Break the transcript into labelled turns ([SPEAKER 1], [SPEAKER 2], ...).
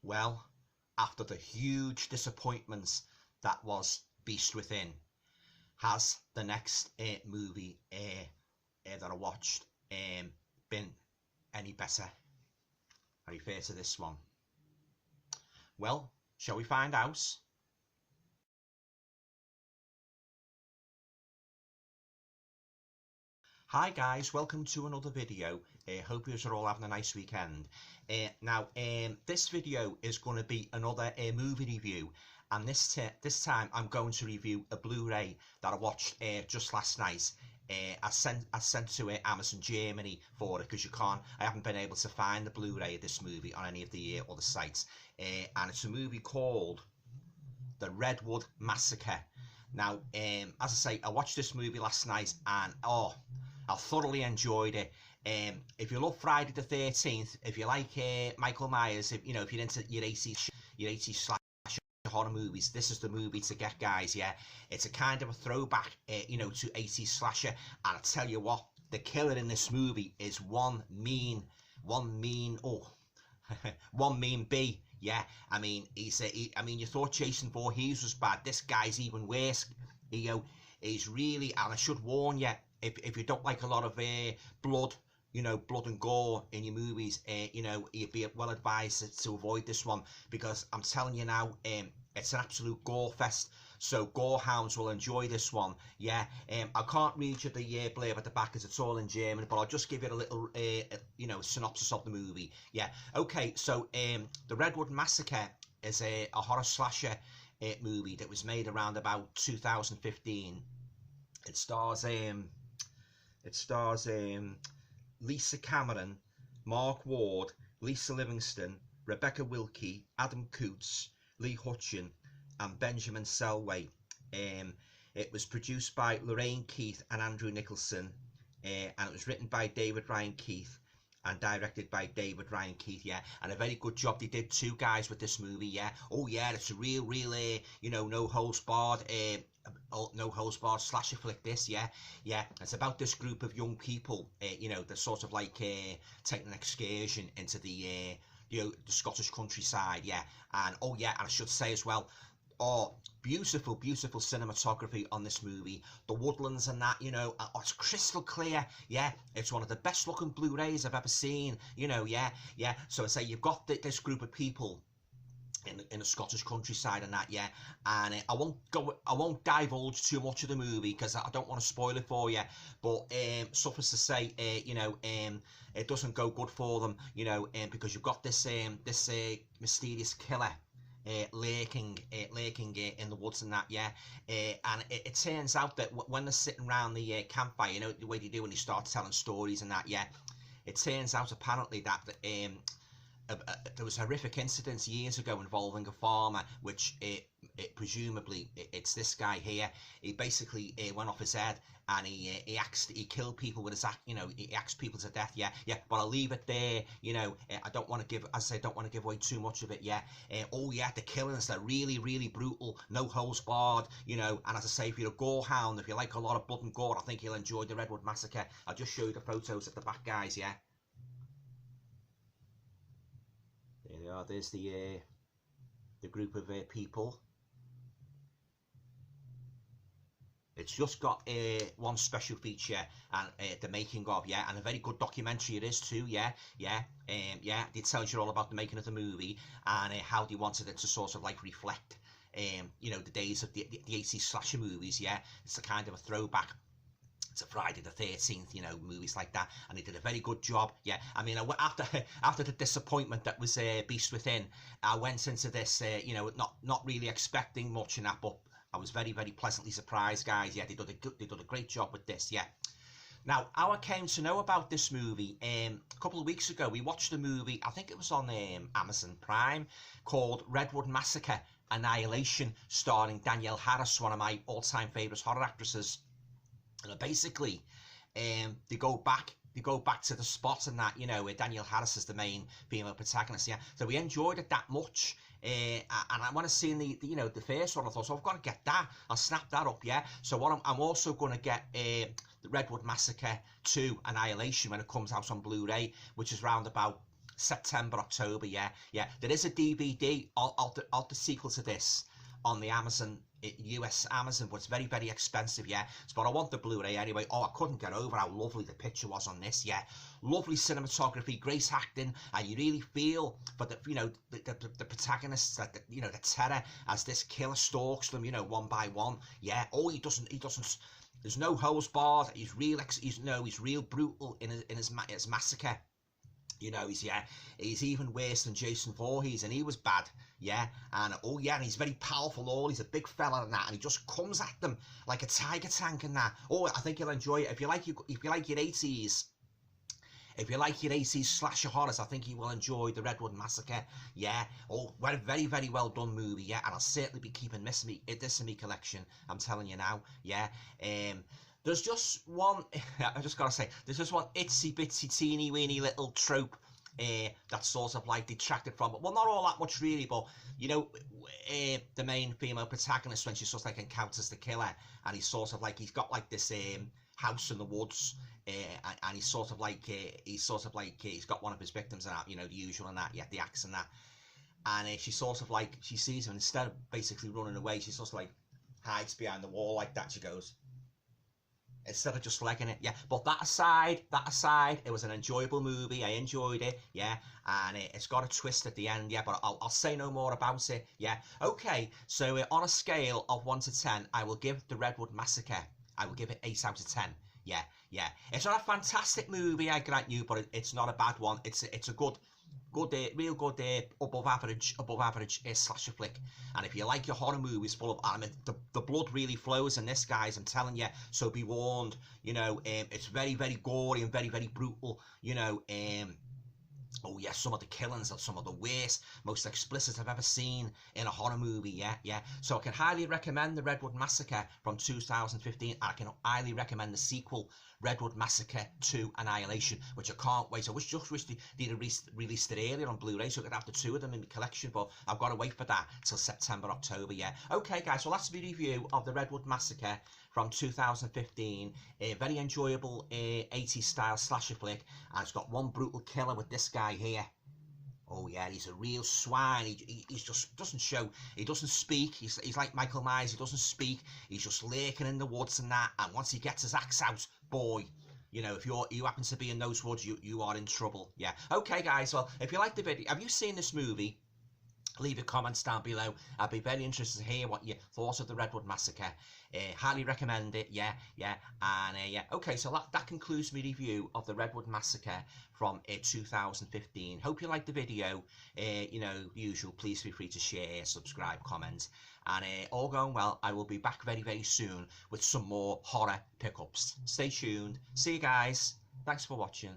[SPEAKER 1] Well, after the huge disappointments that was Beast Within, has the next movie that I watched been any better? I refer to this one. Well, shall we find out? Hi guys, welcome to another video. Hope you are all having a nice weekend. Now, this video is going to be another movie review, and this time I'm going to review a Blu-ray that I watched just last night. I sent to Amazon Germany for it because I haven't been able to find the Blu-ray of this movie on any of the other sites, and it's a movie called The Redwood Massacre. Now, as I say, I watched this movie last night, and I thoroughly enjoyed it. If you love Friday the 13th, if you like Michael Myers, if you're into your 80s slash horror movies, this is the movie to get, guys. Yeah, it's a kind of a throwback, to 80s slasher. And I tell you what, the killer in this movie is one mean B. Yeah, I mean, you thought Jason Voorhees was bad. This guy's even worse. He's really, and I should warn you, if you don't like a lot of blood and gore in your movies, you'd be well advised to avoid this one, because I'm telling you now, it's an absolute gore fest. So gore hounds will enjoy this one. Yeah, I can't read you the blurb at the back because it's all in German, but I'll just give it a little, synopsis of the movie. Yeah, okay. So the Redwood Massacre is a horror slasher movie that was made around about 2015. It stars Lisa Cameron, Mark Ward, Lisa Livingston, Rebecca Wilkie, Adam Coots, Lee Hutchin, and Benjamin Selway. It was produced by Lorraine Keith and Andrew Nicholson, and it was written by David Ryan Keith and directed by David Ryan Keith. Yeah, and a very good job they did too, guys, with this movie. Yeah, oh yeah, it's a real no holds barred slasher flick. This, yeah, it's about this group of young people, they're sort of like taking an excursion into the Scottish countryside. Yeah, and and I should say as well, beautiful cinematography on this movie. The woodlands and that, it's crystal clear. Yeah, it's one of the best looking Blu-rays I've ever seen. So I say you've got this group of people in the Scottish countryside and that, yeah, and I won't divulge too much of the movie because I don't want to spoil it for you, but suffice to say, it doesn't go good for them, because you've got this mysterious killer lurking in the woods and that, yeah, and it turns out that when they're sitting around the campfire, the way they do when they start telling stories and that, yeah, it turns out apparently that there was horrific incidents years ago involving a farmer, which presumably it's this guy here. He basically went off his head, and he killed people with his axe. He axed people to death. Yeah. But I'll leave it there. I don't want to give away too much of it. Yeah. The killings, they're really brutal. No holds barred. And as I say, if you're a gore hound, if you like a lot of blood and gore, I think you'll enjoy the Redwood Massacre. I'll just show you the photos at the back, guys. Yeah. There they are. There's the group of people. It's just got one special feature, and the making of, yeah, and a very good documentary it is too, yeah. It tells you all about the making of the movie and how they wanted it to sort of like reflect, the days of the 80s slasher movies, yeah. It's a kind of a throwback to Friday the 13th, movies like that, and they did a very good job. Yeah, I mean, after the disappointment that was Beast Within, I went into this, not really expecting much in that, but I was very pleasantly surprised, guys. Yeah, they did a great job with this. Yeah. Now, how I came to know about this movie, a couple of weeks ago, we watched a movie, I think it was on Amazon Prime, called Redwood Massacre: Annihilation, starring Danielle Harris, one of my all-time favourite horror actresses. And basically, they go back to the spot and that, where Danielle Harris is the main female protagonist. Yeah, so we enjoyed it that much. And I want to see the first one. I thought, so I've got to get that. I'll snap that up. Yeah. So what I'm also going to get the Redwood Massacre 2: Annihilation when it comes out on Blu-ray, which is round about September, October, yeah. There is a DVD of the sequel to this on the Amazon, US Amazon, but it's very, very expensive, yeah. But I want the Blu-ray anyway. Oh, I couldn't get over how lovely the picture was on this, yeah. Lovely cinematography, great acting, and you really feel for the, the protagonists, that the terror as this killer stalks them, one by one, yeah. Oh, he doesn't. There's no hose barred. He's real brutal in his massacre. He's even worse than Jason Voorhees, and he was bad, yeah. And and he's very powerful. He's a big fella and that, and he just comes at them like a tiger tank and that. Oh, I think you'll enjoy it if you like your 80s. If you like your 80s slasher horrors, I think you will enjoy the Redwood Massacre. Yeah. Oh, very, very well done movie. Yeah, and I'll certainly be keeping this in my collection. I'm telling you now. Yeah. There's just one, I just gotta say, there's just one itsy bitsy teeny weeny little trope that's sort of like detracted from it. Well, not all that much really, but the main female protagonist, when she sort of like encounters the killer, and he's sort of like, he's got like this house in the woods, and he's got one of his victims and that, the usual and that, yeah, the axe and that. And she sort of like, she sees him, instead of basically running away, she sort of like hides behind the wall like that. She goes, instead of just legging it, yeah. But that aside, it was an enjoyable movie. I enjoyed it, yeah. And it's got a twist at the end, yeah. But I'll say no more about it, yeah. Okay, so on a scale of 1 to 10, I will give the Redwood Massacre, I will give it 8 out of 10. Yeah. It's not a fantastic movie, I grant you, but it's not a bad one. It's a good, real good, above average slasher flick. And if you like your horror movies full of, the blood really flows in this, guys, I'm telling you, so be warned. It's very, very gory and very, very brutal. Oh yeah, some of the killings are some of the worst, most explicit I've ever seen in a horror movie, yeah. So I can highly recommend the Redwood Massacre from 2015, and I can highly recommend the sequel, Redwood Massacre 2 Annihilation, which I can't wait. I wish they'd released it earlier on Blu-ray, so I could have the two of them in my collection, but I've got to wait for that till September, October, yeah. Okay, guys, so that's the review of the Redwood Massacre from 2015. A very enjoyable 80s style slasher flick, and it's got one brutal killer with this guy here. Oh yeah, he's a real swine. He's just doesn't show. He doesn't speak. He's like Michael Myers. He doesn't speak. He's just lurking in the woods and that. And once he gets his axe out, boy, if you happen to be in those woods, you are in trouble. Yeah. Okay, guys. Well, if you like the video, have you seen this movie? Leave your comments down below. I'd be very interested to hear what you thought of the Redwood Massacre. Highly recommend it, yeah. And yeah, okay, so that concludes my review of the Redwood Massacre from 2015. Hope you liked the video. Usual, please feel free to share, subscribe, comment. And all going well, I will be back very, very soon with some more horror pickups. Stay tuned. See you guys. Thanks for watching.